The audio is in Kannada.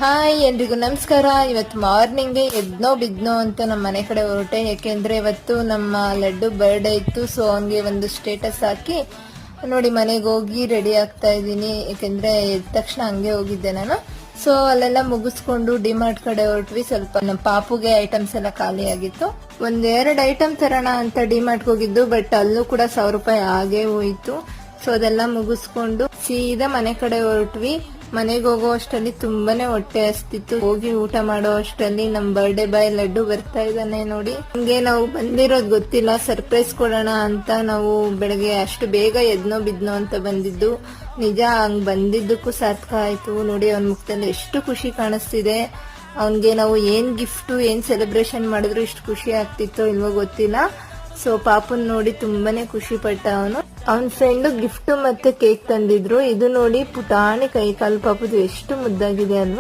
ಹಾಯ್ ಎಲ್ರಿಗೂ ನಮಸ್ಕಾರ. ಇವತ್ತು ಮಾರ್ನಿಂಗ್ ಎದ್ನೋ ಬಿದ್ನೋ ಅಂತ ನಮ್ಮ ಮನೆ ಕಡೆ ಹೊರಟೆ. ಯಾಕೆಂದ್ರೆ ಇವತ್ತು ನಮ್ಮ ಲಡ್ಡು ಬರ್ಡೇ ಇತ್ತು. ಸೊ ಹಂಗೆ ಒಂದು ಸ್ಟೇಟಸ್ ಹಾಕಿ ನೋಡಿ ಮನೆಗೆ ಹೋಗಿ ರೆಡಿ ಆಗ್ತಾ ಇದ್ದೀನಿ. ಯಾಕೆಂದ್ರೆ ಎದ್ದ ತಕ್ಷಣ ಹಂಗೆ ಹೋಗಿದ್ದೆ ನಾನು. ಸೊ ಅಲ್ಲೆಲ್ಲ ಮುಗಿಸ್ಕೊಂಡು ಡಿಮಾರ್ಟ್ ಕಡೆ ಹೊರಟ್ವಿ. ಸ್ವಲ್ಪ ನಮ್ಮ ಪಾಪುಗೆ ಐಟಮ್ಸ್ ಎಲ್ಲ ಖಾಲಿ ಆಗಿತ್ತು. ಒಂದೆರಡು ಐಟಮ್ ತರೋಣ ಅಂತ ಡಿಮಾರ್ಟ್ ಹೋಗಿದ್ದು, ಬಟ್ ಅಲ್ಲೂ ಕೂಡ 1000 ರೂಪಾಯಿ ಆಗೇ ಹೋಯ್ತು. ಸೊ ಅದೆಲ್ಲ ಮುಗಿಸ್ಕೊಂಡು ಸೀದಾ ಮನೆ ಕಡೆ ಹೊರಟ್ವಿ. ಮನೆಗೆ ಹೋಗೋ ಅಷ್ಟರಲ್ಲಿ ತುಂಬಾನೇ ಹೊಟ್ಟೆ ಹಸ್ತಿತ್ತು. ಹೋಗಿ ಊಟ ಮಾಡೋ ಅಷ್ಟರಲ್ಲಿ ನಮ್ ಬರ್ಡೇ ಬಾಯ್ ಲಡ್ಡು ಬರ್ತಾ ಇದ್ದಾನೆ ನೋಡಿ. ಹಂಗೆ ನಾವು ಬಂದಿರೋದ್ ಗೊತ್ತಿಲ್ಲ, ಸರ್ಪ್ರೈಸ್ ಕೊಡೋಣ ಅಂತ ನಾವು ಬೆಳಗ್ಗೆ ಅಷ್ಟು ಬೇಗ ಎದ್ನೋ ಬಿದ್ನೋ ಅಂತ ಬಂದಿದ್ದು. ನಿಜ ಹಂಗ್ ಬಂದಿದ್ದಕ್ಕೂ ಸಾರ್ಥಕ ಆಯ್ತು ನೋಡಿ. ಅವನ ಮುಖದಲ್ಲಿ ಎಷ್ಟು ಖುಷಿ ಕಾಣಿಸ್ತಿದೆ. ಅವನ್ಗೆ ನಾವು ಏನ್ ಗಿಫ್ಟ್ ಏನ್ ಸೆಲೆಬ್ರೇಷನ್ ಮಾಡಿದ್ರು ಇಷ್ಟು ಖುಷಿ ಆಗ್ತಿತ್ತೋ ಇಲ್ವೋ ಗೊತ್ತಿಲ್ಲ. ಸೊ ಪಾಪನ್ ನೋಡಿ ತುಂಬಾನೇ ಖುಷಿ ಪಟ್ಟ ಅವನು. ಅವನ್ ಫ್ರೆಂಡ್ ಗಿಫ್ಟ್ ಮತ್ತೆ ಕೇಕ್ ತಂದಿದ್ರು. ಇದು ನೋಡಿ ಪುಟಾಣಿ ಕೈ ಕಾಲು ಪಾಪದು ಎಷ್ಟು ಮುದ್ದಾಗಿದೆ ಅಲ್ವಾ.